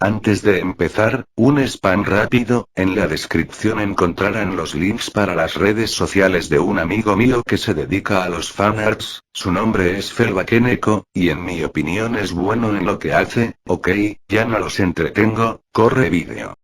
Antes de empezar, un spam rápido, en la descripción encontrarán los links para las redes sociales de un amigo mío que se dedica a los fanarts, su nombre es Felvakeneko, y en mi opinión es bueno en lo que hace. Ok, ya no los entretengo, corre vídeo.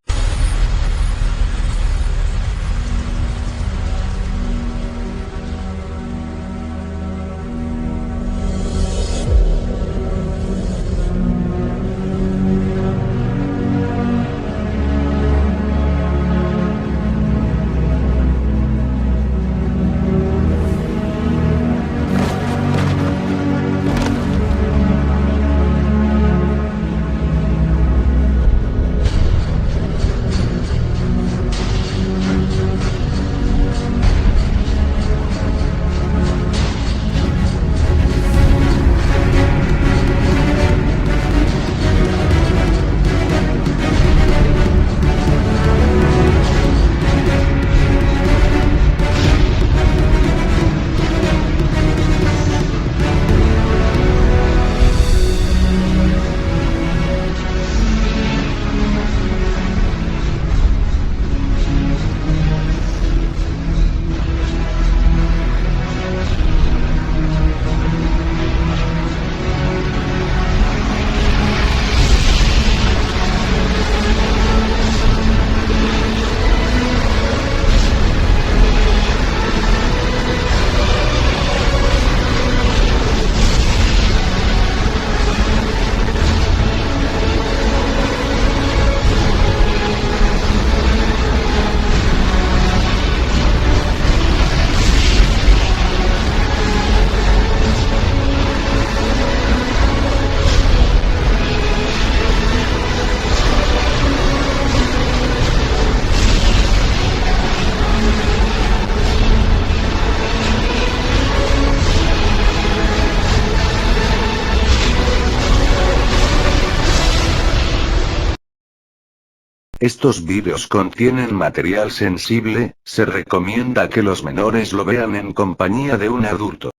Estos vídeos contienen material sensible, se recomienda que los menores lo vean en compañía de un adulto.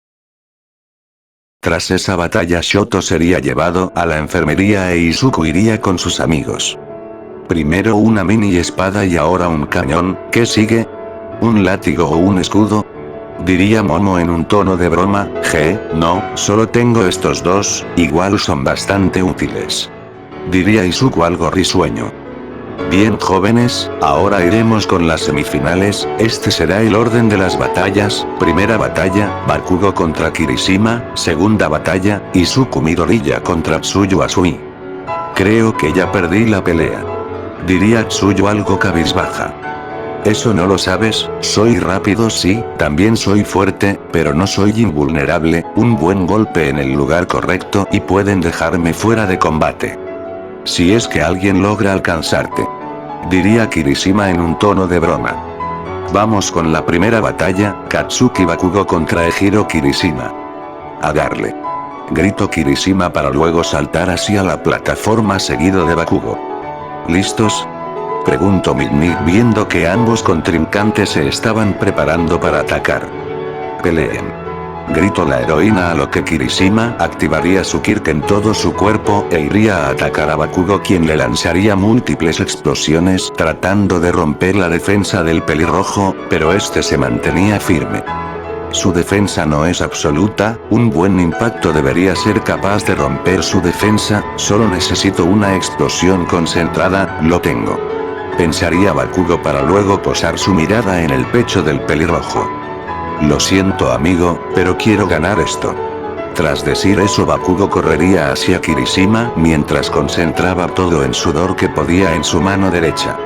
Tras esa batalla Shoto sería llevado a la enfermería e Izuku iría con sus amigos. Primero una mini espada y ahora un cañón, ¿qué sigue? ¿Un látigo o un escudo? Diría Momo en un tono de broma, no, solo tengo estos dos, igual son bastante útiles. Diría Izuku algo risueño. Bien jóvenes, ahora iremos con las semifinales, este será el orden de las batallas. Primera batalla, Bakugo contra Kirishima, segunda batalla, Izuku Midoriya contra Tsuyu Asui. Creo que ya perdí la pelea. Diría Tsuyu algo cabizbaja. Eso no lo sabes, soy rápido sí, también soy fuerte, pero no soy invulnerable, un buen golpe en el lugar correcto y pueden dejarme fuera de combate. Si es que alguien logra alcanzarte. Diría Kirishima en un tono de broma. Vamos con la primera batalla, Katsuki Bakugo contra Ejiro Kirishima. A darle. Grito Kirishima para luego saltar hacia la plataforma seguido de Bakugo. ¿Listos? Preguntó Midnight viendo que ambos contrincantes se estaban preparando para atacar. Peleen. Gritó la heroína a lo que Kirishima activaría su Kirk en todo su cuerpo e iría a atacar a Bakugo quien le lanzaría múltiples explosiones tratando de romper la defensa del pelirrojo, pero este se mantenía firme. Su defensa no es absoluta, un buen impacto debería ser capaz de romper su defensa, solo necesito una explosión concentrada, lo tengo. Pensaría Bakugo para luego posar su mirada en el pecho del pelirrojo. Lo siento amigo, pero quiero ganar esto. Tras decir eso Bakugo correría hacia Kirishima mientras concentraba todo el sudor que podía en su mano derecha.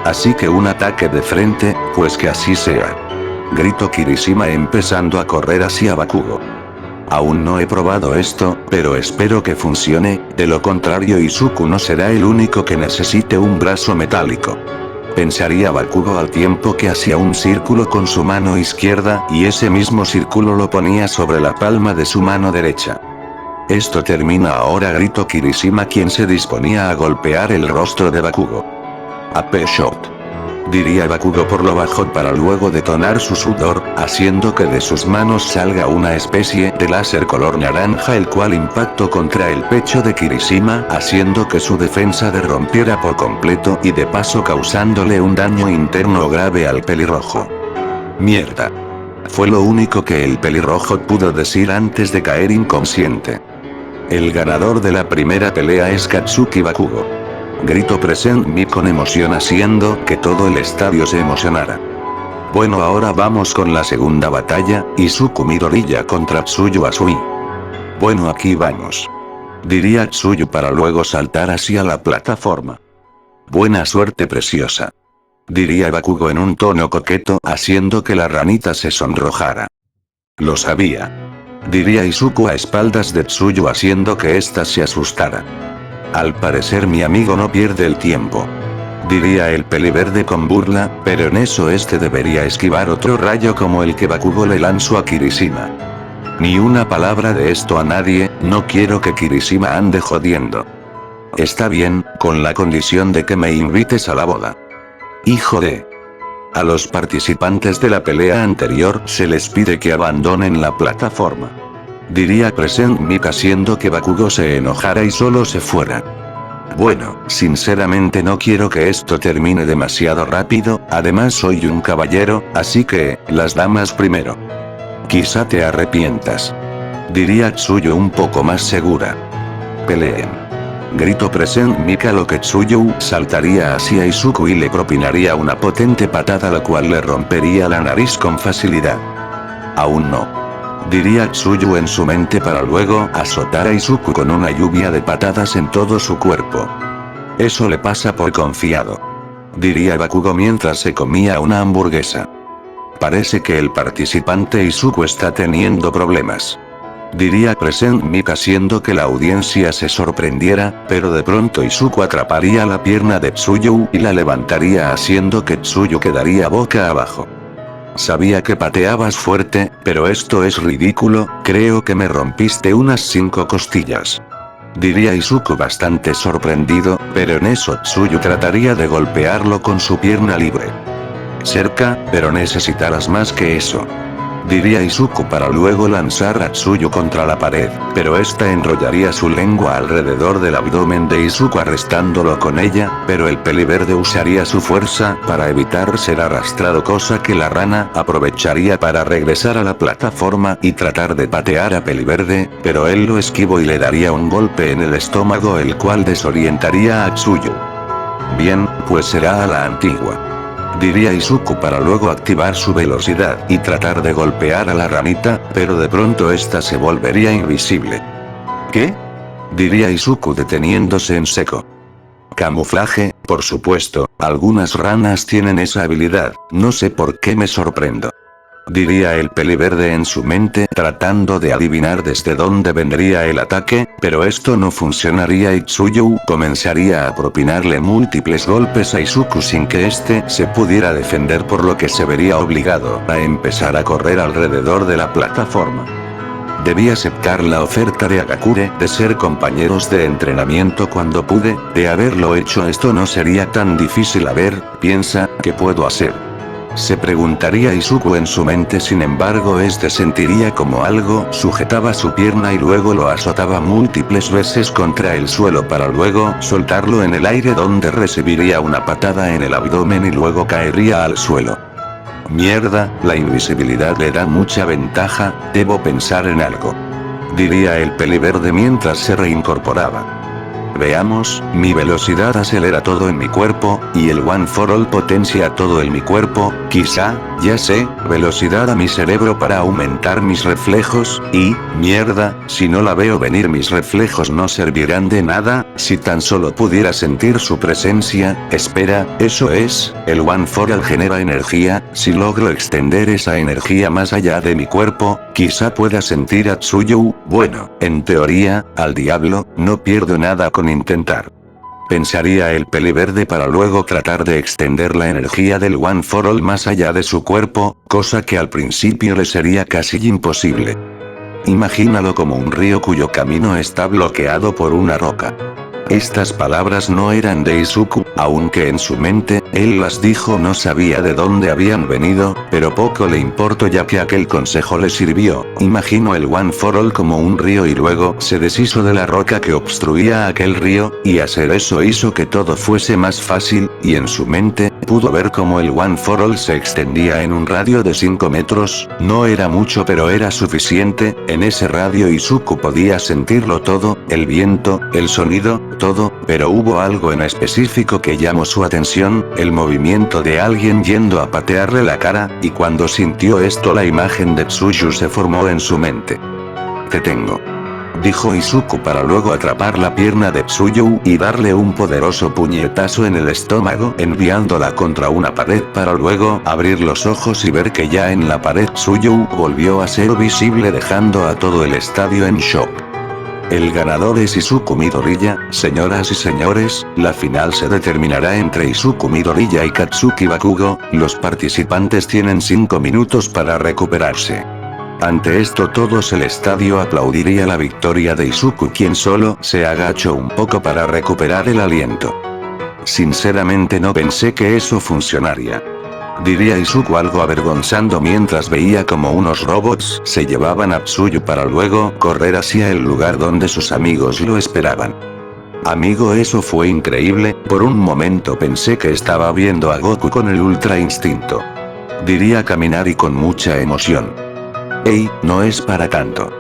Así que un ataque de frente, pues que así sea. Gritó Kirishima empezando a correr hacia Bakugo. Aún no he probado esto, pero espero que funcione, de lo contrario Izuku no será el único que necesite un brazo metálico. Pensaría Bakugo al tiempo que hacía un círculo con su mano izquierda y ese mismo círculo lo ponía sobre la palma de su mano derecha. Esto termina ahora gritó Kirishima quien se disponía a golpear el rostro de Bakugo. AP Shot. diría Bakugo por lo bajo para luego detonar su sudor, haciendo que de sus manos salga una especie de láser color naranja el cual impactó contra el pecho de Kirishima, haciendo que su defensa derrumpiera por completo y de paso causándole un daño interno grave al pelirrojo. Mierda. Fue lo único que el pelirrojo pudo decir antes de caer inconsciente. El ganador de la primera pelea es Katsuki Bakugo. Gritó Present Mi con emoción haciendo que todo el estadio se emocionara. Bueno, ahora vamos con la segunda batalla, Izuku Midoriya contra Tsuyu Asui. Bueno, aquí vamos. Diría Tsuyu para luego saltar hacia la plataforma. Buena suerte, preciosa. Diría Bakugo en un tono coqueto haciendo que la ranita se sonrojara. Lo sabía. Diría Izuku a espaldas de Tsuyu haciendo que ésta se asustara. Al parecer mi amigo no pierde el tiempo. Diría el peliverde con burla, pero en eso este debería esquivar otro rayo como el que Bakugo le lanzó a Kirishima. Ni una palabra de esto a nadie, no quiero que Kirishima ande jodiendo. Está bien, con la condición de que me invites a la boda. Hijo de... A los participantes de la pelea anterior se les pide que abandonen la plataforma. Diría Present Mic haciendo que Bakugo se enojara y solo se fuera. Bueno, sinceramente no quiero que esto termine demasiado rápido, además soy un caballero, así que, las damas primero. Quizá te arrepientas. Diría Tsuyu un poco más segura. Peleen. Gritó Present Mic a lo que Tsuyu saltaría hacia Izuku y le propinaría una potente patada la cual le rompería la nariz con facilidad. Aún no. Diría Tsuyu en su mente para luego azotar a Izuku con una lluvia de patadas en todo su cuerpo. Eso le pasa por confiado. Diría Bakugo mientras se comía una hamburguesa. Parece que el participante Izuku está teniendo problemas. Diría Present Mic haciendo que la audiencia se sorprendiera, pero de pronto Izuku atraparía la pierna de Tsuyu y la levantaría haciendo que Tsuyu quedaría boca abajo. Sabía que pateabas fuerte, pero esto es ridículo, creo que me rompiste unas 5 costillas. Diría Izuku bastante sorprendido, pero en eso Tsuyu trataría de golpearlo con su pierna libre. Cerca, pero necesitarás más que eso. Diría Izuku para luego lanzar a Tsuyu contra la pared, pero esta enrollaría su lengua alrededor del abdomen de Izuku arrestándolo con ella, pero el peliverde usaría su fuerza para evitar ser arrastrado, cosa que la rana aprovecharía para regresar a la plataforma y tratar de patear a peliverde, pero él lo esquivó y le daría un golpe en el estómago el cual desorientaría a Tsuyu. Bien, pues será a la antigua. Diría Izuku para luego activar su velocidad y tratar de golpear a la ranita, pero de pronto esta se volvería invisible. ¿Qué? Diría Izuku deteniéndose en seco. Camuflaje, por supuesto, algunas ranas tienen esa habilidad, no sé por qué me sorprendo. Diría el peliverde en su mente tratando de adivinar desde dónde vendría el ataque, pero esto no funcionaría y Tsuyu comenzaría a propinarle múltiples golpes a Izuku sin que éste se pudiera defender, por lo que se vería obligado a empezar a correr alrededor de la plataforma. Debí aceptar la oferta de Agakure de ser compañeros de entrenamiento cuando pude, de haberlo hecho esto no sería tan difícil. A ver, piensa, ¿qué puedo hacer? Se preguntaría Izuku en su mente, sin embargo este sentiría como algo sujetaba su pierna y luego lo azotaba múltiples veces contra el suelo para luego soltarlo en el aire donde recibiría una patada en el abdomen y luego caería al suelo. Mierda, la invisibilidad le da mucha ventaja, debo pensar en algo. Diría el peliverde mientras se reincorporaba. Veamos, mi velocidad acelera todo en mi cuerpo, y el One for All potencia todo en mi cuerpo, quizá, ya sé, velocidad a mi cerebro para aumentar mis reflejos, y, mierda, si no la veo venir mis reflejos no servirán de nada, si tan solo pudiera sentir su presencia. Espera, eso es, el One for All genera energía, si logro extender esa energía más allá de mi cuerpo, quizá pueda sentir a Tsuyu, bueno, en teoría, al diablo, no pierdo nada con intentar. Pensaría el peliverde para luego tratar de extender la energía del One for All más allá de su cuerpo, cosa que al principio le sería casi imposible. Imagínalo como un río cuyo camino está bloqueado por una roca. Estas palabras no eran de Izuku, aunque en su mente, él las dijo. No sabía de dónde habían venido, pero poco le importó ya que aquel consejo le sirvió. Imaginó el One for All como un río y luego se deshizo de la roca que obstruía aquel río, y hacer eso hizo que todo fuese más fácil, y en su mente, pudo ver cómo el One for All se extendía en un radio de 5 metros, no era mucho pero era suficiente. En ese radio Izuku podía sentirlo todo, el viento, el sonido, todo, pero hubo algo en específico que llamó su atención, el movimiento de alguien yendo a patearle la cara, y cuando sintió esto la imagen de Tsuyu se formó en su mente. Te tengo, dijo Izuku para luego atrapar la pierna de Tsuyu y darle un poderoso puñetazo en el estómago enviándola contra una pared para luego abrir los ojos y ver que ya en la pared Tsuyu volvió a ser visible dejando a todo el estadio en shock. El ganador es Izuku Midoriya. Señoras y señores, la final se determinará entre Izuku Midoriya y Katsuki Bakugo. Los participantes tienen 5 minutos para recuperarse. Ante esto todos el estadio aplaudiría la victoria de Izuku, quien solo se agachó un poco para recuperar el aliento. Sinceramente no pensé que eso funcionaría, diría Izuku algo avergonzado mientras veía como unos robots se llevaban a Tsuyu para luego correr hacia el lugar donde sus amigos lo esperaban. Amigo, eso fue increíble. Por un momento pensé que estaba viendo a Goku con el Ultra Instinto, diría Kaminari con mucha emoción. Ey, no es para tanto.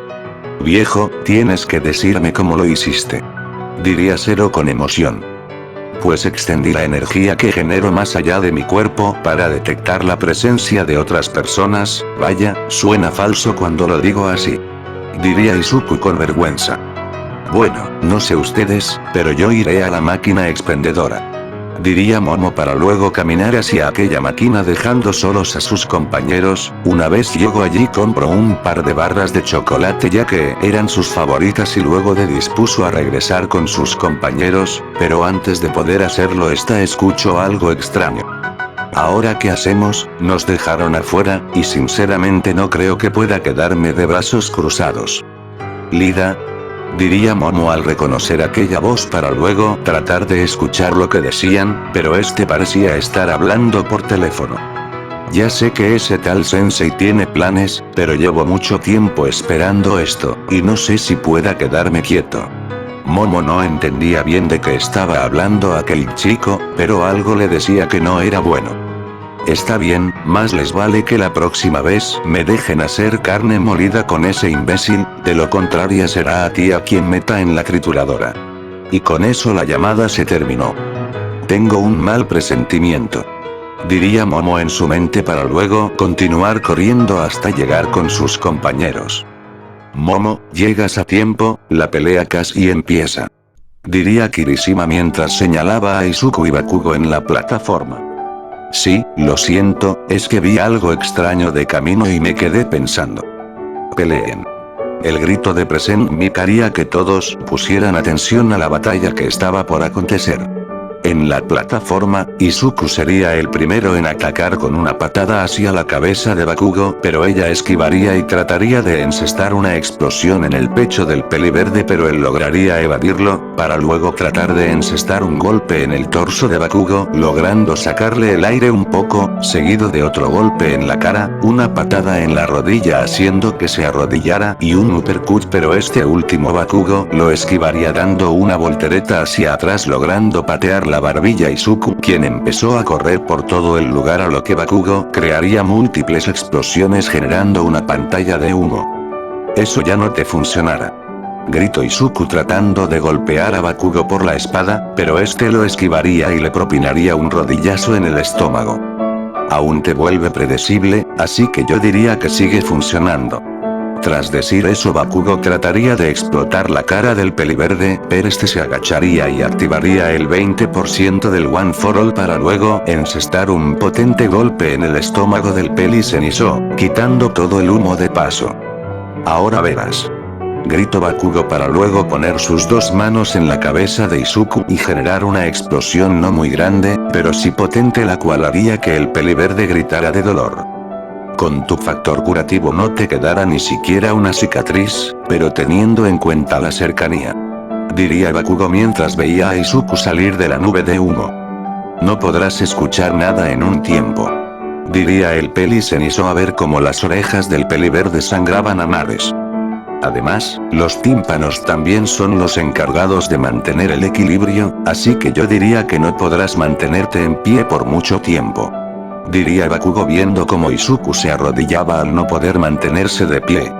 Viejo, tienes que decirme cómo lo hiciste, diría Zero con emoción. Pues extendí la energía que genero más allá de mi cuerpo para detectar la presencia de otras personas. Vaya, suena falso cuando lo digo así, diría Izuku con vergüenza. Bueno, no sé ustedes, pero yo iré a la máquina expendedora, diría Momo para luego caminar hacia aquella máquina dejando solos a sus compañeros. Una vez llegó allí compró un par de barras de chocolate ya que eran sus favoritas y luego dispuso a regresar con sus compañeros, pero antes de poder hacerlo escuchó algo extraño. ¿Ahora qué hacemos? Nos dejaron afuera, y sinceramente no creo que pueda quedarme de brazos cruzados. Lida, diría Momo al reconocer aquella voz para luego tratar de escuchar lo que decían, pero parecía estar hablando por teléfono. Ya sé que ese tal sensei tiene planes, pero llevo mucho tiempo esperando esto, y no sé si pueda quedarme quieto. Momo no entendía bien de qué estaba hablando aquel chico, pero algo le decía que no era bueno. Está bien, más les vale que la próxima vez me dejen hacer carne molida con ese imbécil, de lo contrario será a ti a quien meta en la trituradora. Y con eso la llamada se terminó. Tengo un mal presentimiento, diría Momo en su mente para luego continuar corriendo hasta llegar con sus compañeros. Momo, llegas a tiempo, la pelea casi empieza, diría Kirishima mientras señalaba a Izuku y Bakugo en la plataforma. Sí, lo siento, es que vi algo extraño de camino y me quedé pensando. Peleen. El grito de Present Mic haría que todos pusieran atención a la batalla que estaba por acontecer. En la plataforma, Izuku sería el primero en atacar con una patada hacia la cabeza de Bakugo, pero ella esquivaría y trataría de encestar una explosión en el pecho del peliverde, pero él lograría evadirlo, para luego tratar de encestar un golpe en el torso de Bakugo, logrando sacarle el aire un poco, seguido de otro golpe en la cara, una patada en la rodilla haciendo que se arrodillara y un uppercut, pero último Bakugo lo esquivaría dando una voltereta hacia atrás logrando patear la barbilla a Izuku, quien empezó a correr por todo el lugar a lo que Bakugo crearía múltiples explosiones generando una pantalla de humo. Eso ya no te funcionará, gritó Izuku tratando de golpear a Bakugo por la espada, pero lo esquivaría y le propinaría un rodillazo en el estómago. Aún te vuelve predecible, así que yo diría que sigue funcionando. Tras decir eso Bakugo trataría de explotar la cara del peliverde, pero se agacharía y activaría el 20% del One for All para luego encestar un potente golpe en el estómago del peli cenizo, quitando todo el humo de paso. Ahora verás, gritó Bakugo para luego poner sus dos manos en la cabeza de Izuku y generar una explosión no muy grande, pero sí potente, la cual haría que el peliverde gritara de dolor. Con tu factor curativo no te quedará ni siquiera una cicatriz, pero teniendo en cuenta la cercanía, diría Bakugo mientras veía a Izuku salir de la nube de humo. No podrás escuchar nada en un tiempo, diría el Peli Zenitsu a ver cómo las orejas del peli verde sangraban a mares. Además, los tímpanos también son los encargados de mantener el equilibrio, así que yo diría que no podrás mantenerte en pie por mucho tiempo, diría Bakugo viendo cómo Izuku se arrodillaba al no poder mantenerse de pie.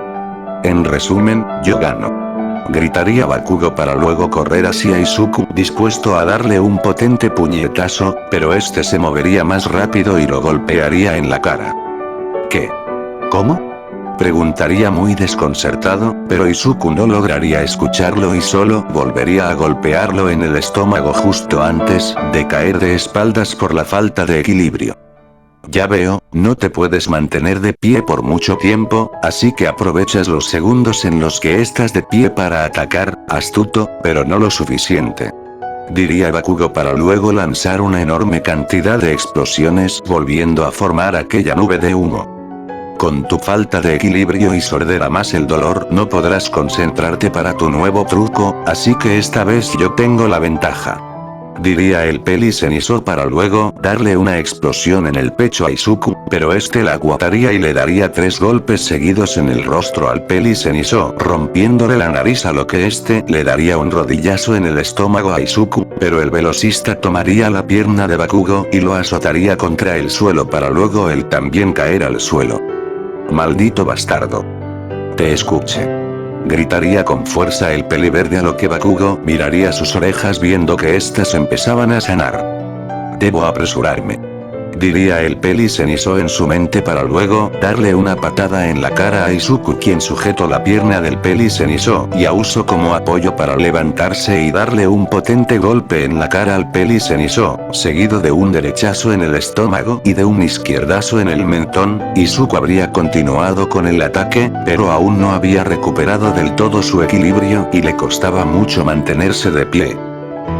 En resumen, yo gano, gritaría Bakugo para luego correr hacia Izuku dispuesto a darle un potente puñetazo, pero este se movería más rápido y lo golpearía en la cara. ¿Qué? ¿Cómo? Preguntaría muy desconcertado, pero Izuku no lograría escucharlo y solo volvería a golpearlo en el estómago justo antes de caer de espaldas por la falta de equilibrio. Ya veo, no te puedes mantener de pie por mucho tiempo, así que aprovechas los segundos en los que estás de pie para atacar, astuto, pero no lo suficiente, diría Bakugo para luego lanzar una enorme cantidad de explosiones volviendo a formar aquella nube de humo. Con tu falta de equilibrio y sordera más el dolor no podrás concentrarte para tu nuevo truco, así que esta vez yo tengo la ventaja, diría el Peli Zenitsu para luego darle una explosión en el pecho a Izuku, pero este la aguantaría y le daría 3 golpes seguidos en el rostro al Peli Zenitsu, rompiéndole la nariz a lo que este le daría un rodillazo en el estómago a Izuku, pero el velocista tomaría la pierna de Bakugo y lo azotaría contra el suelo para luego él también caer al suelo. Maldito bastardo. Te escuché, gritaría con fuerza el peli verde a lo que Bakugo miraría sus orejas viendo que éstas empezaban a sanar. Debo apresurarme, diría el Peli Zenitsu en su mente para luego darle una patada en la cara a Izuku quien sujetó la pierna del Peli Zenitsu y a uso como apoyo para levantarse y darle un potente golpe en la cara al Peli Zenitsu, seguido de un derechazo en el estómago y de un izquierdazo en el mentón. Izuku habría continuado con el ataque, pero aún no había recuperado del todo su equilibrio y le costaba mucho mantenerse de pie.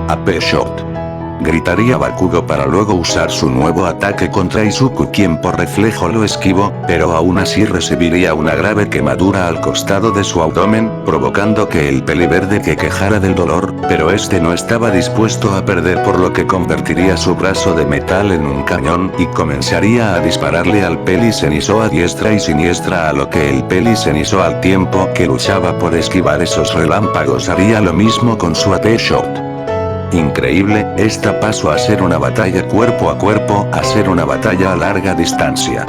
AP Shot, gritaría Bakugo para luego usar su nuevo ataque contra Izuku quien por reflejo lo esquivó, pero aún así recibiría una grave quemadura al costado de su abdomen, provocando que el peli verde que quejara del dolor, pero este no estaba dispuesto a perder por lo que convertiría su brazo de metal en un cañón y comenzaría a dispararle al Peli Zenitsu a diestra y siniestra a lo que el Peli Zenitsu al tiempo que luchaba por esquivar esos relámpagos haría lo mismo con su AP Shot. Increíble, esta pasó a ser una batalla cuerpo a cuerpo, a ser una batalla a larga distancia,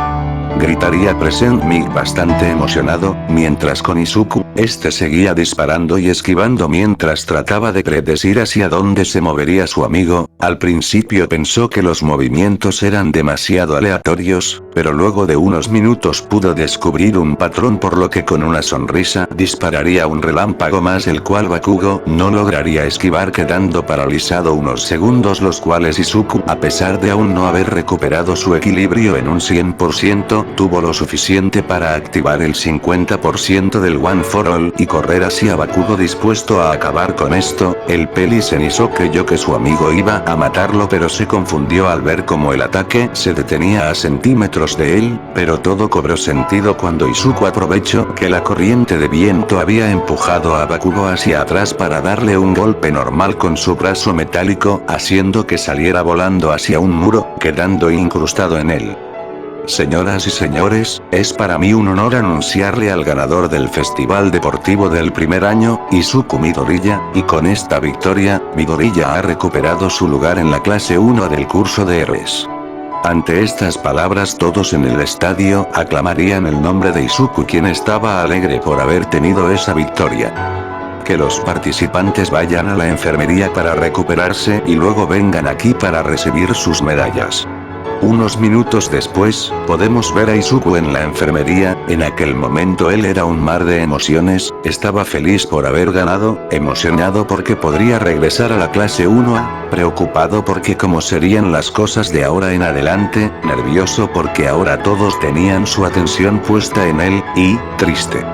gritaría Present Mig bastante emocionado, mientras con Izuku, este seguía disparando y esquivando mientras trataba de predecir hacia dónde se movería su amigo. Al principio pensó que los movimientos eran demasiado aleatorios, pero luego de unos minutos pudo descubrir un patrón por lo que con una sonrisa dispararía un relámpago más el cual Bakugo no lograría esquivar quedando paralizado unos segundos los cuales Izuku a pesar de aún no haber recuperado su equilibrio en un 100%, tuvo lo suficiente para activar el 50% del One for All y correr hacia Bakugo dispuesto a acabar con esto. El Peli Zenitsu creyó que su amigo iba a matarlo pero se confundió al ver cómo el ataque se detenía a centímetros de él, pero todo cobró sentido cuando Izuku aprovechó que la corriente de viento había empujado a Bakugo hacia atrás para darle un golpe normal con su brazo metálico, haciendo que saliera volando hacia un muro, quedando incrustado en él. Señoras y señores, es para mí un honor anunciarle al ganador del Festival Deportivo del primer año, Izuku Midoriya, y con esta victoria, Midoriya ha recuperado su lugar en la clase 1 del curso de héroes. Ante estas palabras todos en el estadio aclamarían el nombre de Izuku quien estaba alegre por haber tenido esa victoria. Que los participantes vayan a la enfermería para recuperarse y luego vengan aquí para recibir sus medallas. Unos minutos después, podemos ver a Izuku en la enfermería. En aquel momento él era un mar de emociones, estaba feliz por haber ganado, emocionado porque podría regresar a la clase 1A, preocupado porque cómo serían las cosas de ahora en adelante, nervioso porque ahora todos tenían su atención puesta en él, y, triste.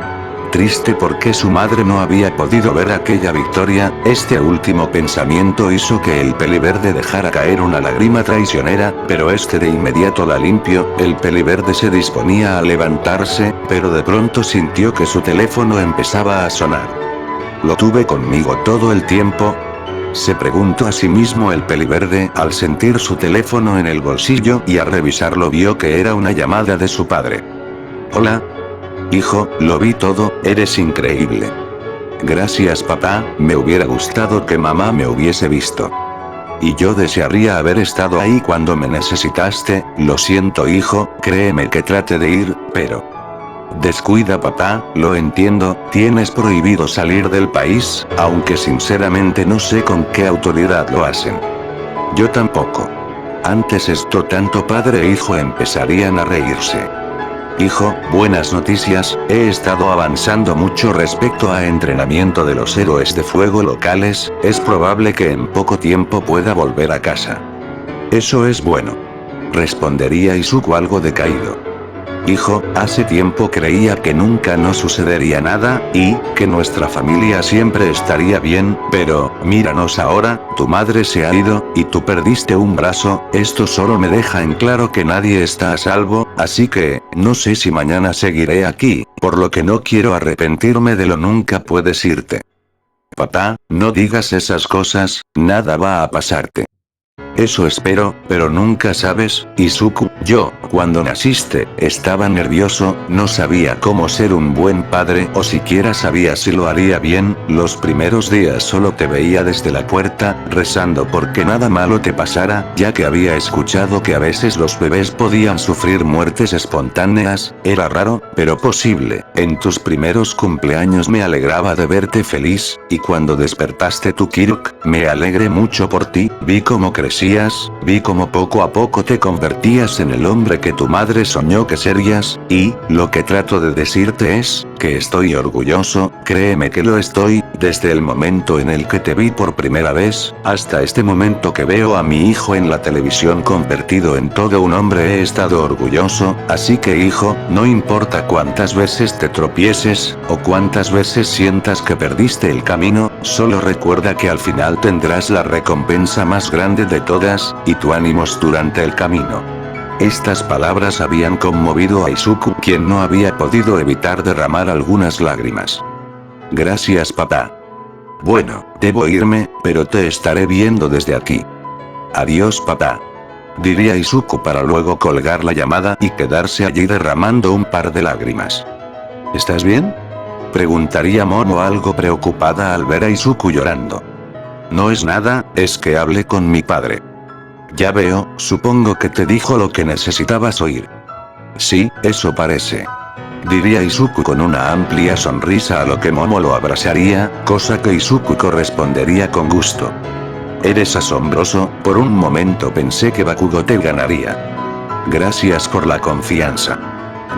Triste porque su madre no había podido ver aquella victoria. Este último pensamiento hizo que el peli verde dejara caer una lágrima traicionera, pero este de inmediato la limpió. El peli verde se disponía a levantarse, pero de pronto sintió que su teléfono empezaba a sonar. ¿Lo tuve conmigo todo el tiempo? Se preguntó a sí mismo el peliverde al sentir su teléfono en el bolsillo y al revisarlo vio que era una llamada de su padre. Hola. Hijo, lo vi todo, eres increíble. Gracias papá, me hubiera gustado que mamá me hubiese visto. Y yo desearía haber estado ahí cuando me necesitaste, lo siento hijo, créeme que trate de ir, pero... Descuida papá, lo entiendo, tienes prohibido salir del país, aunque sinceramente no sé con qué autoridad lo hacen. Yo tampoco. Antes esto tanto padre e hijo empezarían a reírse. Hijo, buenas noticias, he estado avanzando mucho respecto a entrenamiento de los héroes de fuego locales, es probable que en poco tiempo pueda volver a casa. Eso es bueno. Respondería Izuku algo decaído. Hijo, hace tiempo creía que nunca nos sucedería nada, y que nuestra familia siempre estaría bien, pero, míranos ahora, tu madre se ha ido, y tú perdiste un brazo, esto solo me deja en claro que nadie está a salvo, así que, no sé si mañana seguiré aquí, por lo que no quiero arrepentirme de lo nunca puedes irte. Papá, no digas esas cosas, nada va a pasarte. Eso espero, pero nunca sabes, Izuku, yo, cuando naciste, estaba nervioso, no sabía cómo ser un buen padre o siquiera sabía si lo haría bien, los primeros días solo te veía desde la puerta, rezando porque nada malo te pasara, ya que había escuchado que a veces los bebés podían sufrir muertes espontáneas, era raro, pero posible, en tus primeros cumpleaños me alegraba de verte feliz, y cuando despertaste tu Kiruk, me alegré mucho por ti, vi cómo crecías, vi cómo poco a poco te convertías en el hombre que tu madre soñó que serías, y, lo que trato de decirte es, que estoy orgulloso, créeme que lo estoy, desde el momento en el que te vi por primera vez, hasta este momento que veo a mi hijo en la televisión convertido en todo un hombre he estado orgulloso, así que hijo, no importa cuántas veces te tropieces, o cuántas veces sientas que perdiste el camino, solo recuerda que al final tendrás la recompensa más grande de todas, y tu ánimos durante el camino. Estas palabras habían conmovido a Izuku, quien no había podido evitar derramar algunas lágrimas. Gracias papá. Bueno, debo irme, pero te estaré viendo desde aquí. Adiós papá. Diría Izuku para luego colgar la llamada y quedarse allí derramando un par de lágrimas. ¿Estás bien? Preguntaría Momo algo preocupada al ver a Izuku llorando. No es nada, es que hablé con mi padre. Ya veo, supongo que te dijo lo que necesitabas oír. Sí, eso parece. Diría Izuku con una amplia sonrisa a lo que Momo lo abrazaría, cosa que Izuku correspondería con gusto. Eres asombroso, por un momento pensé que Bakugo te ganaría. Gracias por la confianza.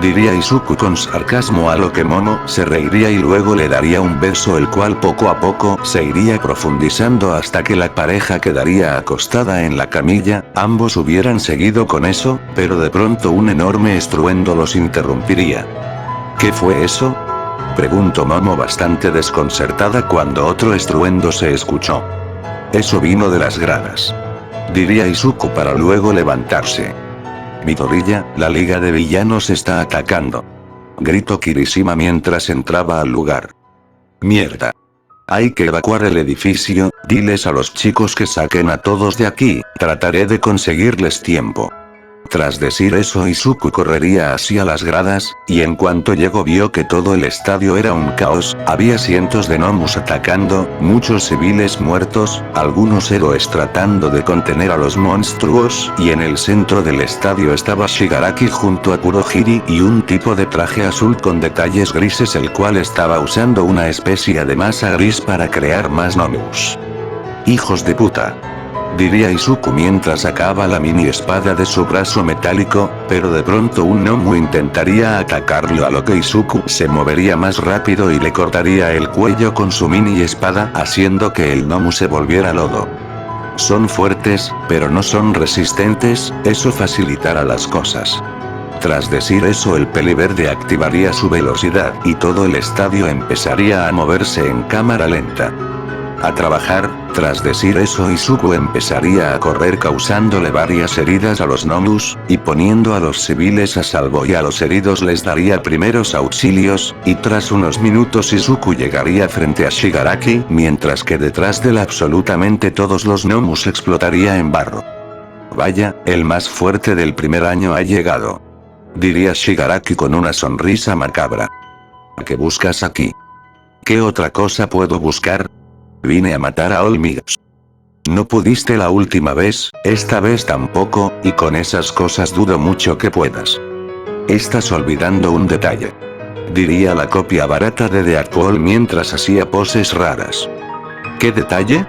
Diría Izuku con sarcasmo a lo que Momo se reiría y luego le daría un beso el cual poco a poco se iría profundizando hasta que la pareja quedaría acostada en la camilla, ambos hubieran seguido con eso, pero de pronto un enorme estruendo los interrumpiría. ¿Qué fue eso? Preguntó Momo bastante desconcertada cuando otro estruendo se escuchó. Eso vino de las gradas. Diría Izuku para luego levantarse. Midoriya, la liga de villanos está atacando. Gritó Kirishima mientras entraba al lugar. Mierda. Hay que evacuar el edificio, diles a los chicos que saquen a todos de aquí, trataré de conseguirles tiempo. Tras decir eso Izuku correría hacia las gradas, y en cuanto llegó vio que todo el estadio era un caos, había cientos de gnomus atacando, muchos civiles muertos, algunos héroes tratando de contener a los monstruos, y en el centro del estadio estaba Shigaraki junto a Kurohiri y un tipo de traje azul con detalles grises el cual estaba usando una especie de masa gris para crear más gnomus. Hijos de puta. Diría Izuku mientras sacaba la mini espada de su brazo metálico, pero de pronto un gnomu intentaría atacarlo a lo que Izuku se movería más rápido y le cortaría el cuello con su mini espada haciendo que el gnomu se volviera lodo. Son fuertes, pero no son resistentes, eso facilitará las cosas. Tras decir eso el peliverde activaría su velocidad y todo el estadio empezaría a moverse en cámara lenta. A trabajar. Tras decir eso, Izuku empezaría a correr causándole varias heridas a los gnomus, y poniendo a los civiles a salvo y a los heridos les daría primeros auxilios, y tras unos minutos Izuku llegaría frente a Shigaraki, mientras que detrás de él absolutamente todos los gnomus explotaría en barro. Vaya, el más fuerte del primer año ha llegado. Diría Shigaraki con una sonrisa macabra. ¿Qué buscas aquí? ¿Qué otra cosa puedo buscar? Vine a matar a All Might. No pudiste la última vez, esta vez tampoco, y con esas cosas dudo mucho que puedas. Estás olvidando un detalle. Diría la copia barata de Deadpool mientras hacía poses raras. ¿Qué detalle?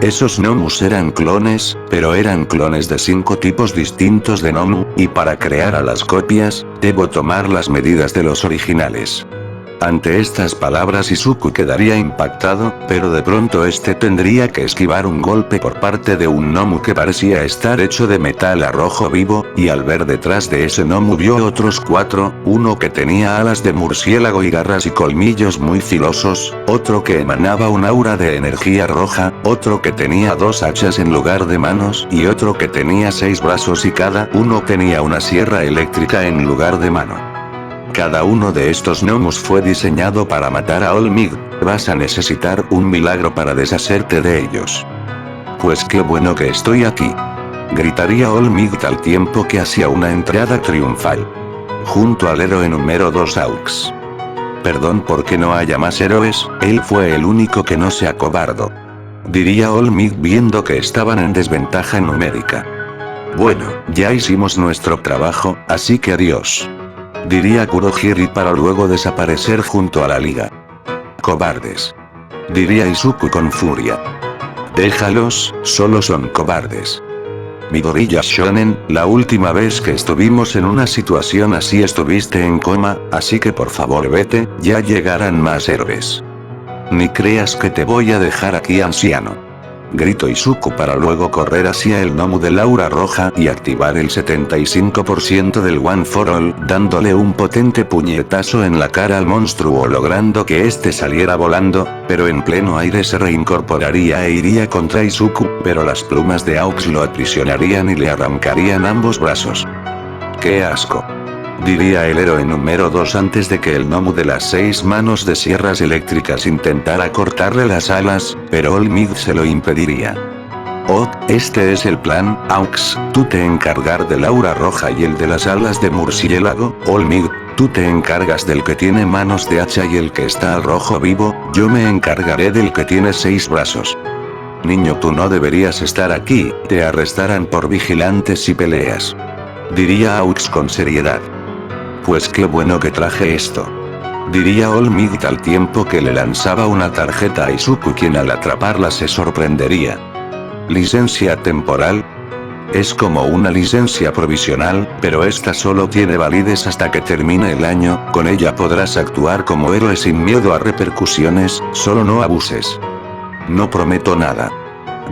Esos gnomus eran clones, pero eran clones de 5 tipos distintos de gnomu, y para crear a las copias, debo tomar las medidas de los originales. Ante estas palabras Izuku quedaría impactado, pero de pronto este tendría que esquivar un golpe por parte de un gnomu que parecía estar hecho de metal a rojo vivo, y al ver detrás de ese gnomu vio otros 4, uno que tenía alas de murciélago y garras y colmillos muy filosos, otro que emanaba un aura de energía roja, otro que tenía 2 hachas en lugar de manos y otro que tenía 6 brazos y cada uno tenía una sierra eléctrica en lugar de mano. Cada uno de estos gnomus fue diseñado para matar a All Might. Vas a necesitar un milagro para deshacerte de ellos. Pues qué bueno que estoy aquí. Gritaría All Might al tiempo que hacía una entrada triunfal. Junto al héroe número 2 Aux. Perdón porque no haya más héroes, él fue el único que no se acobardó. Diría All Might viendo que estaban en desventaja numérica. Bueno, ya hicimos nuestro trabajo, así que adiós. Diría Kurohiri para luego desaparecer junto a la liga. Cobardes. Diría Izuku con furia. Déjalos, solo son cobardes. Midoriya Shonen, la última vez que estuvimos en una situación así estuviste en coma, así que por favor vete, ya llegarán más héroes. Ni creas que te voy a dejar aquí anciano. Gritó Izuku para luego correr hacia el gnomu del aura roja y activar el 75% del One for All, dándole un potente puñetazo en la cara al monstruo logrando que este saliera volando, pero en pleno aire se reincorporaría e iría contra Izuku, pero las plumas de Aux lo aprisionarían y le arrancarían ambos brazos. ¡Qué asco! Diría el héroe número 2 antes de que el gnomu de las 6 manos de sierras eléctricas intentara cortarle las alas, pero All Might se lo impediría. Oh, este es el plan, Aux, tú te encargar del aura roja y el de las alas de murciélago, All Might, tú te encargas del que tiene manos de hacha y el que está al rojo vivo, yo me encargaré del que tiene 6 brazos. Niño, tú no deberías estar aquí, te arrestarán por vigilante si peleas. Diría Aux con seriedad. Pues qué bueno que traje esto. Diría All Might al tiempo que le lanzaba una tarjeta a Izuku quien al atraparla se sorprendería. ¿Licencia temporal? Es como una licencia provisional, pero esta solo tiene validez hasta que termine el año, con ella podrás actuar como héroe sin miedo a repercusiones, solo no abuses. No prometo nada.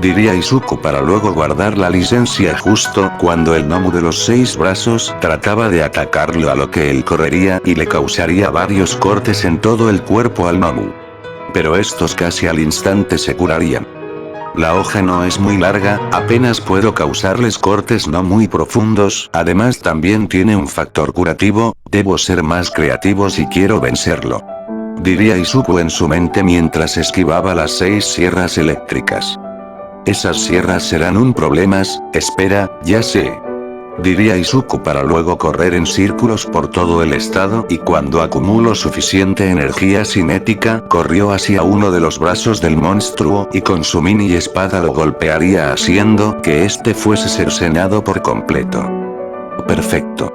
Diría Izuku para luego guardar la licencia justo cuando el gnomu de los 6 brazos trataba de atacarlo, a lo que él correría y le causaría varios cortes en todo el cuerpo al gnomu. Pero estos casi al instante se curarían. La hoja no es muy larga, apenas puedo causarles cortes no muy profundos, además también tiene un factor curativo, debo ser más creativo si quiero vencerlo. Diría Izuku en su mente mientras esquivaba las 6 sierras eléctricas. Esas sierras serán un problema, espera, ya sé. Diría Izuku para luego correr en círculos por todo el estado y cuando acumuló suficiente energía cinética, corrió hacia uno de los brazos del monstruo y con su mini espada lo golpearía haciendo que este fuese cercenado por completo. Perfecto.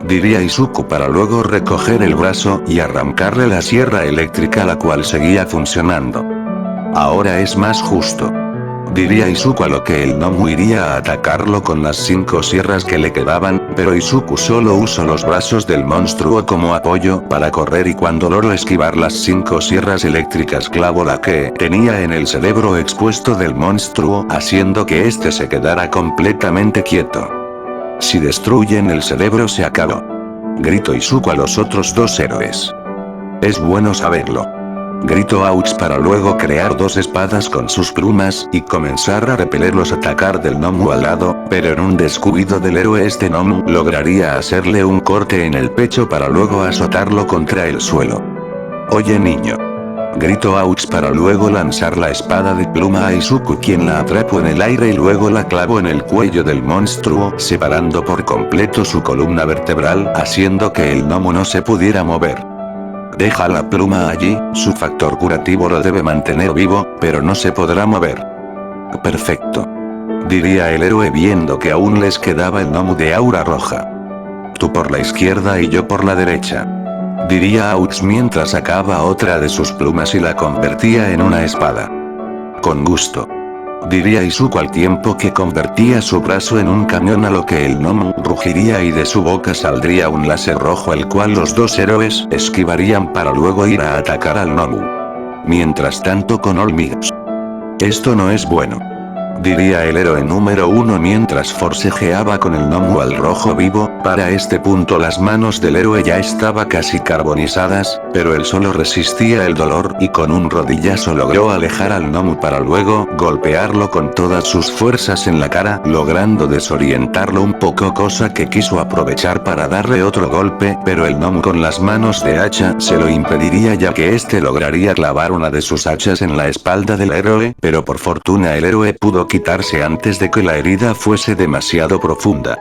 Diría Izuku para luego recoger el brazo y arrancarle la sierra eléctrica la cual seguía funcionando. Ahora es más justo. Diría Izuku a lo que el gnomu iría a atacarlo con las 5 sierras que le quedaban, pero Izuku solo usó los brazos del monstruo como apoyo para correr y cuando logró esquivar las 5 sierras eléctricas clavó la que tenía en el cerebro expuesto del monstruo haciendo que este se quedara completamente quieto. Si destruyen el cerebro se acabó. Gritó Izuku a los otros 2 héroes. Es bueno saberlo. Gritó Aux para luego crear dos espadas con sus plumas y comenzar a repeler los atacar del gnomo al lado, pero en un descuido del héroe este gnomo lograría hacerle un corte en el pecho para luego azotarlo contra el suelo. Oye niño. Gritó Aux para luego lanzar la espada de pluma a Izuku, quien la atrapó en el aire y luego la clavó en el cuello del monstruo, separando por completo su columna vertebral, haciendo que el gnomo no se pudiera mover. Deja la pluma allí, su factor curativo lo debe mantener vivo, pero no se podrá mover. Perfecto. Diría el héroe viendo que aún les quedaba el gnomo de aura roja. Tú por la izquierda y yo por la derecha. Diría Aux mientras sacaba otra de sus plumas y la convertía en una espada. Con gusto. Diría Izuku al tiempo que convertía su brazo en un cañón, a lo que el gnomo rugiría y de su boca saldría un láser rojo, el cual los dos héroes esquivarían para luego ir a atacar al gnomo. Mientras tanto con All Might. Esto no es bueno. Diría el héroe número 1 mientras forcejeaba con el gnomo al rojo vivo. Para este punto las manos del héroe ya estaban casi carbonizadas, pero él solo resistía el dolor y con un rodillazo logró alejar al gnomo para luego golpearlo con todas sus fuerzas en la cara, logrando desorientarlo un poco, cosa que quiso aprovechar para darle otro golpe, pero el gnomo con las manos de hacha se lo impediría, ya que este lograría clavar una de sus hachas en la espalda del héroe, pero por fortuna el héroe pudo quitarse antes de que la herida fuese demasiado profunda.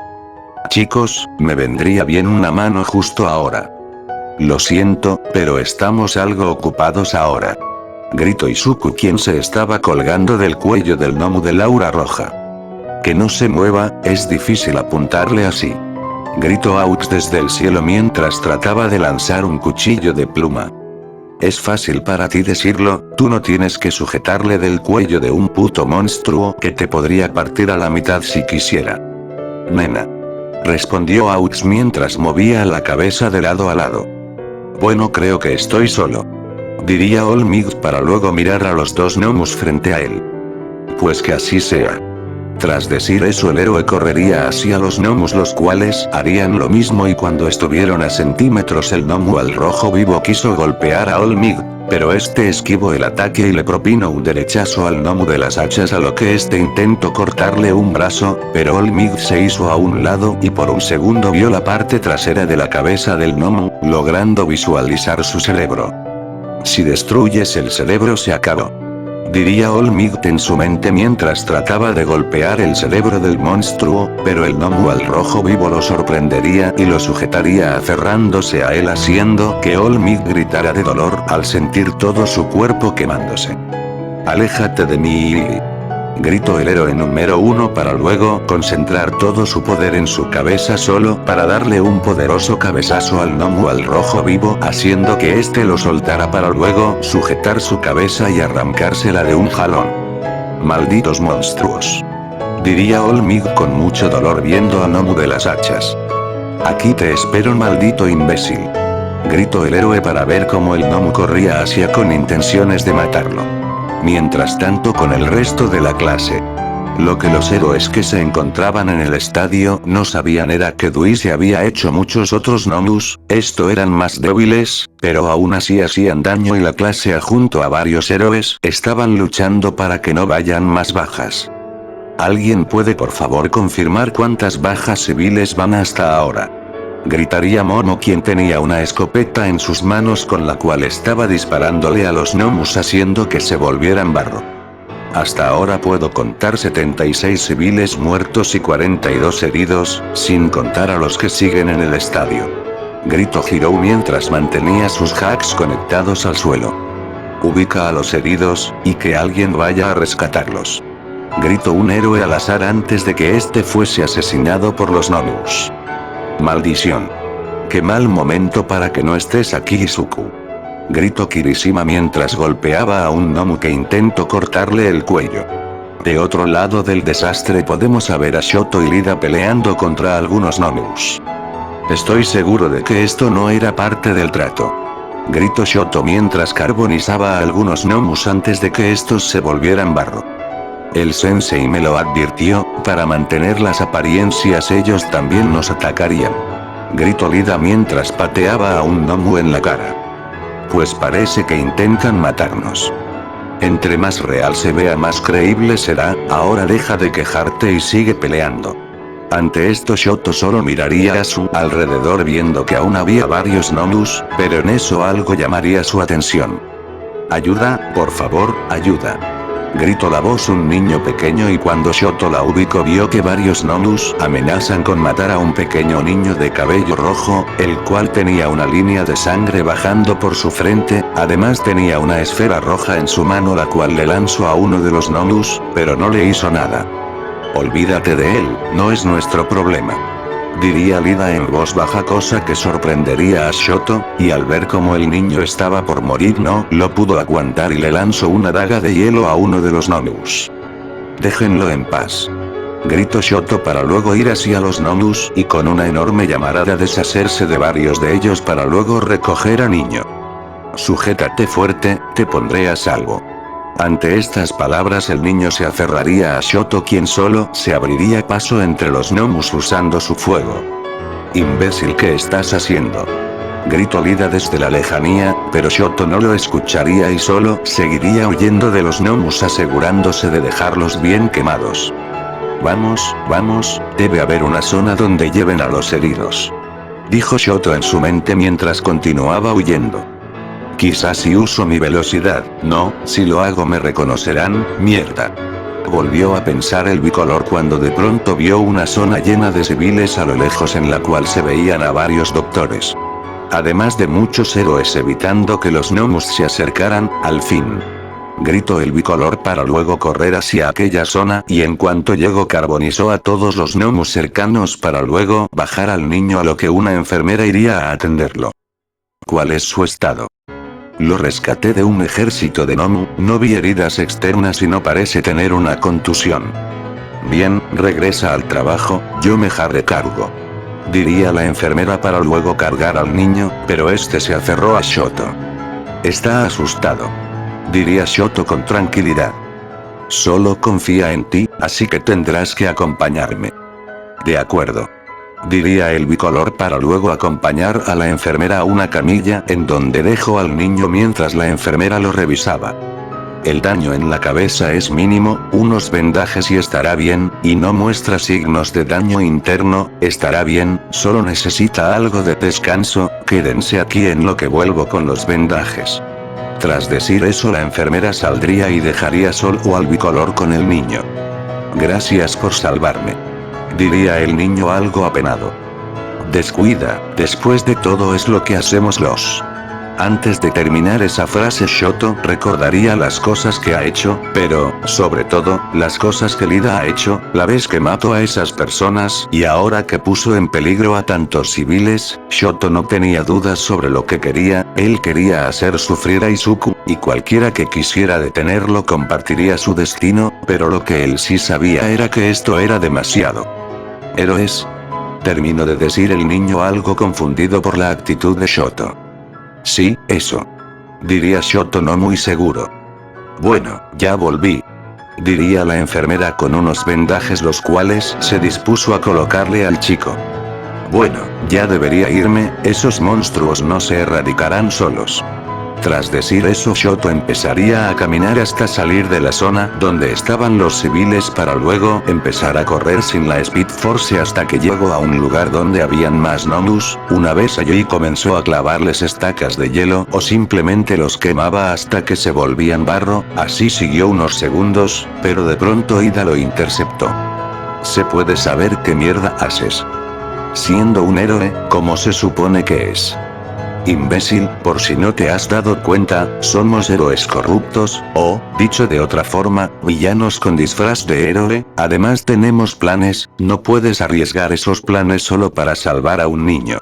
Chicos, me vendría bien una mano justo ahora. Lo siento, pero estamos algo ocupados ahora. Gritó Izuku, quien se estaba colgando del cuello del gnomo de aura roja. Que no se mueva, es difícil apuntarle así. Gritó Aux desde el cielo mientras trataba de lanzar un cuchillo de pluma. Es fácil para ti decirlo, tú no tienes que sujetarle del cuello de un puto monstruo que te podría partir a la mitad si quisiera. Nena. Respondió Aux mientras movía la cabeza de lado a lado. Bueno, creo que estoy solo. Diría All Might para luego mirar a los dos gnomos frente a él. Pues que así sea. Tras decir eso, el héroe correría hacia los gnomos, los cuales harían lo mismo, y cuando estuvieron a centímetros el gnomo al rojo vivo quiso golpear a All Might, pero este esquivó el ataque y le propinó un derechazo al gnomo de las hachas, a lo que este intentó cortarle un brazo, pero All Might se hizo a un lado y por un segundo vio la parte trasera de la cabeza del gnomo, logrando visualizar su cerebro. Si destruyes el cerebro se acabó. Diría All Might en su mente mientras trataba de golpear el cerebro del monstruo, pero el gnomo al rojo vivo lo sorprendería y lo sujetaría aferrándose a él, haciendo que All Might gritara de dolor al sentir todo su cuerpo quemándose. Aléjate de mí. Gritó el héroe número 1 para luego concentrar todo su poder en su cabeza solo para darle un poderoso cabezazo al gnomo al rojo vivo, haciendo que este lo soltara para luego sujetar su cabeza y arrancársela de un jalón. Malditos monstruos. Diría All Might con mucho dolor viendo a gnomo de las hachas. Aquí te espero, maldito imbécil. Gritó el héroe para ver cómo el gnomo corría hacia con intenciones de matarlo. Mientras tanto con el resto de la clase. Lo que los héroes que se encontraban en el estadio no sabían era que Dewey se había hecho muchos otros gnomos, esto eran más débiles, pero aún así hacían daño, y la clase junto a varios héroes estaban luchando para que no vayan más bajas. ¿Alguien puede por favor confirmar cuántas bajas civiles van hasta ahora? Gritaría Momo, quien tenía una escopeta en sus manos con la cual estaba disparándole a los gnomos haciendo que se volvieran barro. Hasta ahora puedo contar 76 civiles muertos y 42 heridos, sin contar a los que siguen en el estadio. Gritó Hiro mientras mantenía sus hacks conectados al suelo. Ubica a los heridos, y que alguien vaya a rescatarlos. Gritó un héroe al azar antes de que este fuese asesinado por los gnomos. Maldición. Qué mal momento para que no estés aquí, Izuku. Gritó Kirishima mientras golpeaba a un gnomo que intentó cortarle el cuello. De otro lado del desastre podemos ver a Shoto y Lida peleando contra algunos gnomos. Estoy seguro de que esto no era parte del trato. Gritó Shoto mientras carbonizaba a algunos gnomos antes de que estos se volvieran barro. El sensei me lo advirtió, para mantener las apariencias ellos también nos atacarían. Gritó Lida mientras pateaba a un gnomo en la cara. pues parece que intentan matarnos. Entre más real se vea más creíble será, ahora deja de quejarte y sigue peleando. Ante esto Shoto solo miraría a su alrededor viendo que aún había varios Nomus, pero en eso algo llamaría su atención. Ayuda, por favor, ayuda. Gritó la voz un niño pequeño y cuando Shoto la ubicó vio que varios Nomus amenazan con matar a un pequeño niño de cabello rojo, el cual tenía una línea de sangre bajando por su frente, además tenía una esfera roja en su mano la cual le lanzó a uno de los Nomus, pero no le hizo nada. Olvídate de él, no es nuestro problema. Diría Lida en voz baja, cosa que sorprendería a Shoto, y al ver cómo el niño estaba por morir no lo pudo aguantar y le lanzó una daga de hielo a uno de los Nomus. Déjenlo en paz. Gritó Shoto para luego ir hacia los Nomus y con una enorme llamarada deshacerse de varios de ellos para luego recoger a niño. Sujétate fuerte, te pondré a salvo. Ante estas palabras el niño se aferraría a Shoto quien solo se abriría paso entre los Nomus usando su fuego. Imbécil, ¿qué estás haciendo? Gritó Lida desde la lejanía, pero Shoto no lo escucharía y solo seguiría huyendo de los Nomus asegurándose de dejarlos bien quemados. Vamos, vamos, debe haber una zona donde lleven a los heridos. Dijo Shoto en su mente mientras continuaba huyendo. Quizás si uso mi velocidad, no, si lo hago me reconocerán, mierda. Volvió a pensar el bicolor cuando de pronto vio una zona llena de civiles a lo lejos en la cual se veían a varios doctores. Además de muchos héroes evitando que los Nomus se acercaran, al fin. Gritó el bicolor para luego correr hacia aquella zona y en cuanto llegó carbonizó a todos los Nomus cercanos para luego bajar al niño a lo que una enfermera iría a atenderlo. ¿Cuál es su estado? Lo rescaté de un ejército de Nomu, no vi heridas externas y no parece tener una contusión. Bien, regresa al trabajo, yo me haré cargo. Diría la enfermera para luego cargar al niño, pero este se aferró a Shoto. Está asustado. Diría Shoto con tranquilidad. Solo confía en ti, así que tendrás que acompañarme. De acuerdo. Diría el bicolor para luego acompañar a la enfermera a una camilla en donde dejó al niño mientras la enfermera lo revisaba. El daño en la cabeza es mínimo, unos vendajes y estará bien, y no muestra signos de daño interno, estará bien, solo necesita algo de descanso, quédense aquí en lo que vuelvo con los vendajes. Tras decir eso la enfermera saldría y dejaría solo al bicolor con el niño. Gracias por salvarme. Diría el niño algo apenado. Descuida, después de todo es lo que hacemos los. Antes de terminar esa frase Shoto recordaría las cosas que ha hecho, pero, sobre todo, las cosas que Lida ha hecho, la vez que mató a esas personas y ahora que puso en peligro a tantos civiles, Shoto no tenía dudas sobre lo que quería, él quería hacer sufrir a Izuku, y cualquiera que quisiera detenerlo compartiría su destino, pero lo que él sí sabía era que esto era demasiado. ¿Héroes? Terminó de decir el niño algo confundido por la actitud de Shoto. Sí, eso. Diría Shoto no muy seguro. Bueno, ya volví. Diría la enfermera con unos vendajes los cuales se dispuso a colocarle al chico. Bueno, ya debería irme, esos monstruos no se erradicarán solos. Tras decir eso Shoto empezaría a caminar hasta salir de la zona donde estaban los civiles para luego empezar a correr sin la Speed Force hasta que llegó a un lugar donde habían más Nomus, una vez allí comenzó a clavarles estacas de hielo o simplemente los quemaba hasta que se volvían barro, así siguió unos segundos, pero de pronto Ida lo interceptó. ¿Se puede saber qué mierda haces? Siendo un héroe, ¿cómo se supone que es? Imbécil, por si no te has dado cuenta, somos héroes corruptos, o, dicho de otra forma, villanos con disfraz de héroe, además tenemos planes, no puedes arriesgar esos planes solo para salvar a un niño.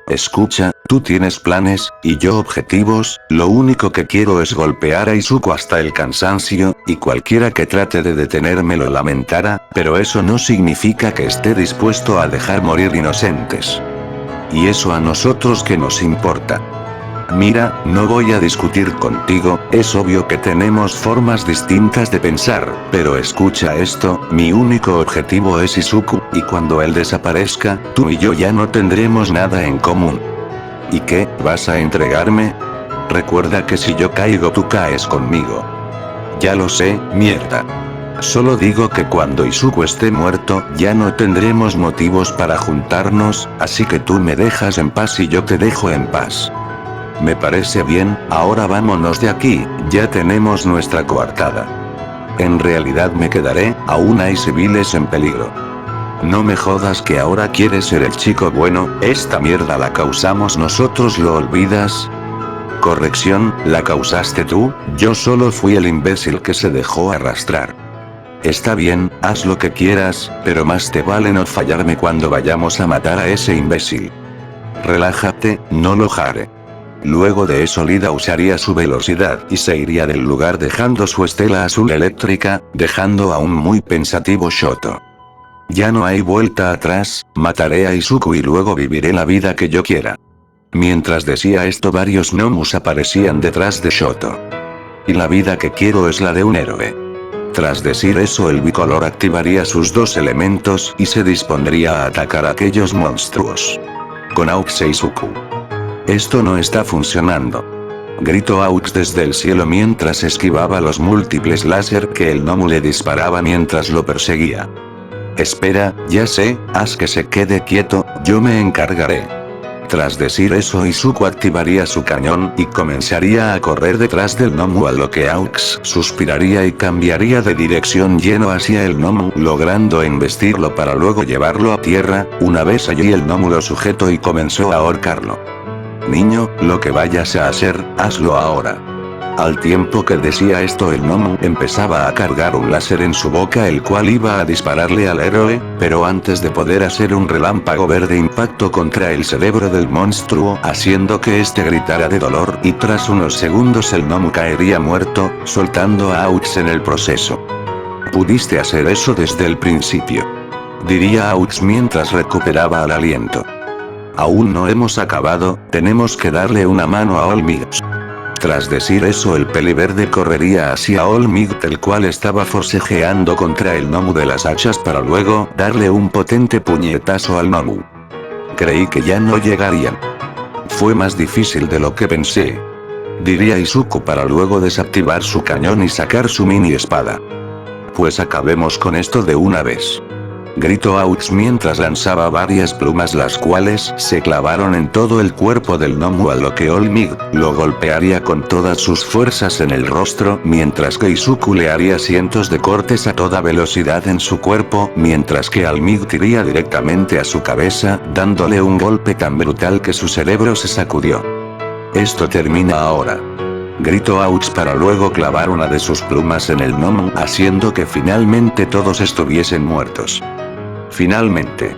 Escucha, tú tienes planes, y yo objetivos, lo único que quiero es golpear a Izuku hasta el cansancio, y cualquiera que trate de detenerme lo lamentará, pero eso no significa que esté dispuesto a dejar morir inocentes. Y eso a nosotros que nos importa. Mira, no voy a discutir contigo, es obvio que tenemos formas distintas de pensar, pero escucha esto, mi único objetivo es Izuku, y cuando él desaparezca, tú y yo ya no tendremos nada en común. ¿Y qué, vas a entregarme? Recuerda que si yo caigo tú caes conmigo. Ya lo sé, mierda. Solo digo que cuando Izuku esté muerto, ya no tendremos motivos para juntarnos, así que tú me dejas en paz y yo te dejo en paz. Me parece bien, ahora vámonos de aquí, ya tenemos nuestra coartada. En realidad me quedaré, aún hay civiles en peligro. No me jodas que ahora quieres ser el chico bueno, esta mierda la causamos nosotros, ¿lo olvidas? Corrección, la causaste tú, yo solo fui el imbécil que se dejó arrastrar. Está bien, haz lo que quieras, pero más te vale no fallarme cuando vayamos a matar a ese imbécil. Relájate, no lo haré. Luego de eso Lida usaría su velocidad y se iría del lugar dejando su estela azul eléctrica, dejando a un muy pensativo Shoto. Ya no hay vuelta atrás, mataré a Izuku y luego viviré la vida que yo quiera. Mientras decía esto varios gnomus aparecían detrás de Shoto. Y la vida que quiero es la de un héroe. Tras decir eso el bicolor activaría sus dos elementos y se dispondría a atacar a aquellos monstruos. Con Aux e Izuku. Esto no está funcionando. Gritó Aux desde el cielo mientras esquivaba los múltiples láser que el gnomu le disparaba mientras lo perseguía. Espera, ya sé, haz que se quede quieto, yo me encargaré. Tras decir eso Izuku activaría su cañón y comenzaría a correr detrás del gnomu, a lo que Aux suspiraría y cambiaría de dirección yendo hacia el gnomu, logrando embestirlo para luego llevarlo a tierra. Una vez allí el gnomu lo sujetó y comenzó a ahorcarlo. Niño, lo que vayas a hacer, hazlo ahora. Al tiempo que decía esto el gnomu empezaba a cargar un láser en su boca el cual iba a dispararle al héroe, pero antes de poder hacer un relámpago verde impactó contra el cerebro del monstruo haciendo que este gritara de dolor y tras unos segundos el gnomu caería muerto, soltando a Aux en el proceso. Pudiste hacer eso desde el principio. Diría Aux mientras recuperaba el aliento. Aún no hemos acabado, tenemos que darle una mano a All Might. Tras decir eso el peliverde correría hacia All Might, el cual estaba forcejeando contra el gnomu de las hachas para luego darle un potente puñetazo al gnomu. Creí que ya no llegarían. Fue más difícil de lo que pensé. Diría Izuku para luego desactivar su cañón y sacar su mini espada. Pues acabemos con esto de una vez. Gritó Aux mientras lanzaba varias plumas las cuales se clavaron en todo el cuerpo del gnomu, a lo que All Might lo golpearía con todas sus fuerzas en el rostro mientras que Izuku le haría cientos de cortes a toda velocidad en su cuerpo mientras que All Might iría directamente a su cabeza dándole un golpe tan brutal que su cerebro se sacudió. Esto termina ahora. Gritó Aux para luego clavar una de sus plumas en el gnomu haciendo que finalmente todos estuviesen muertos. Finalmente.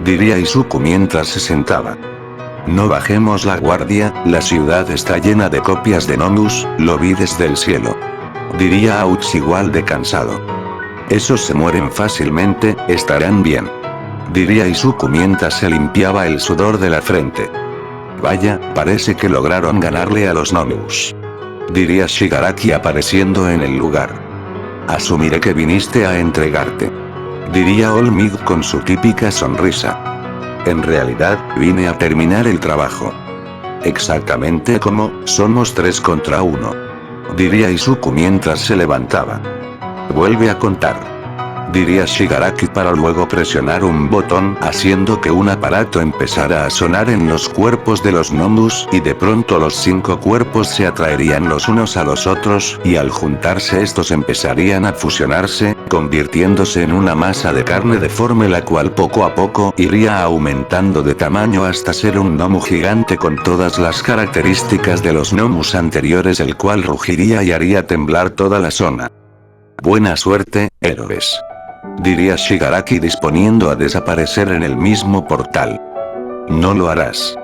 Diría Izuku mientras se sentaba. No bajemos la guardia, la ciudad está llena de copias de gnomus, lo vi desde el cielo. Diría Aux igual de cansado. Esos se mueren fácilmente, estarán bien. Diría Izuku mientras se limpiaba el sudor de la frente. Vaya, parece que lograron ganarle a los gnomus. Diría Shigaraki apareciendo en el lugar. Asumiré que viniste a entregarte. Diría All Might con su típica sonrisa. En realidad, vine a terminar el trabajo. Exactamente como, somos 3 contra 1. Diría Izuku mientras se levantaba. Vuelve a contar. Diría Shigaraki para luego presionar un botón haciendo que un aparato empezara a sonar en los cuerpos de los gnomus y de pronto los 5 cuerpos se atraerían los unos a los otros y al juntarse estos empezarían a fusionarse, convirtiéndose en una masa de carne deforme la cual poco a poco iría aumentando de tamaño hasta ser un gnomu gigante con todas las características de los gnomus anteriores, el cual rugiría y haría temblar toda la zona. Buena suerte, héroes. Diría Shigaraki disponiendo a desaparecer en el mismo portal. No lo harás.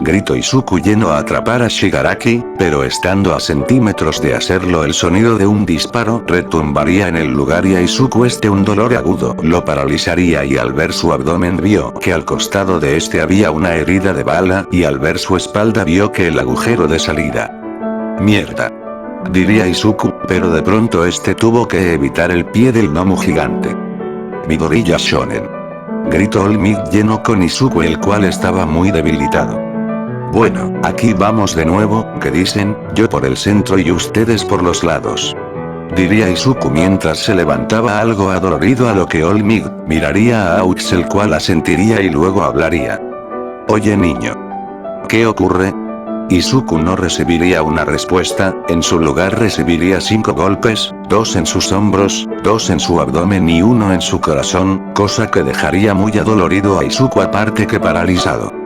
Gritó Izuku lleno a atrapar a Shigaraki, pero estando a centímetros de hacerlo el sonido de un disparo retumbaría en el lugar y a Izuku un dolor agudo lo paralizaría y al ver su abdomen vio que al costado de había una herida de bala y al ver su espalda vio que el agujero de salida. Mierda. Diría Izuku, pero de pronto tuvo que evitar el pie del gnomu gigante. Midoriya Shonen. Gritó All Might lleno con Izuku, el cual estaba muy debilitado. Bueno, aquí vamos de nuevo, ¿qué dicen? Yo por el centro y ustedes por los lados. Diría Izuku mientras se levantaba algo adolorido, a lo que All Might miraría a Aux, el cual asentiría y luego hablaría. Oye niño. ¿Qué ocurre? Izuku no recibiría una respuesta, en su lugar recibiría 5 golpes, 2 en sus hombros, 2 en su abdomen y 1 en su corazón, cosa que dejaría muy adolorido a Izuku aparte que paralizado.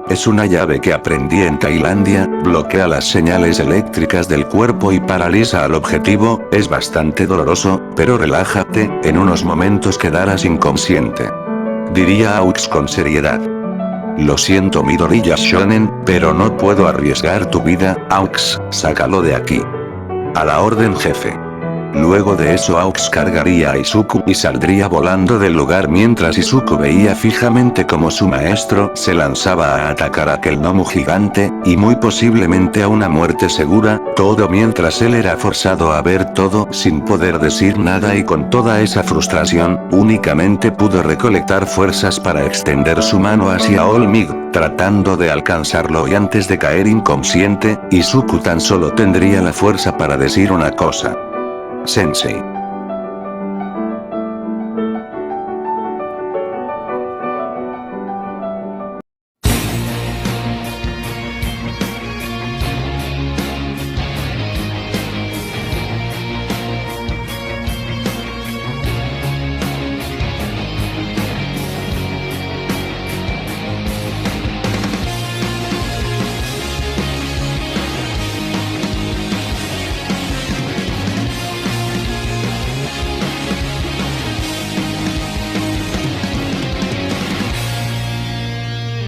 Es una llave que aprendí en Tailandia, bloquea las señales eléctricas del cuerpo y paraliza al objetivo, es bastante doloroso, pero relájate, en unos momentos quedarás inconsciente. Diría Aux con seriedad. Lo siento Midoriya Shonen, pero no puedo arriesgar tu vida, Aux, sácalo de aquí. A la orden jefe. Luego de eso Aux cargaría a Izuku y saldría volando del lugar mientras Izuku veía fijamente como su maestro se lanzaba a atacar a aquel gnomo gigante, y muy posiblemente a una muerte segura, todo mientras él era forzado a ver todo sin poder decir nada, y con toda esa frustración, únicamente pudo recolectar fuerzas para extender su mano hacia All Might, tratando de alcanzarlo, y antes de caer inconsciente, Izuku tan solo tendría la fuerza para decir una cosa. Sensei.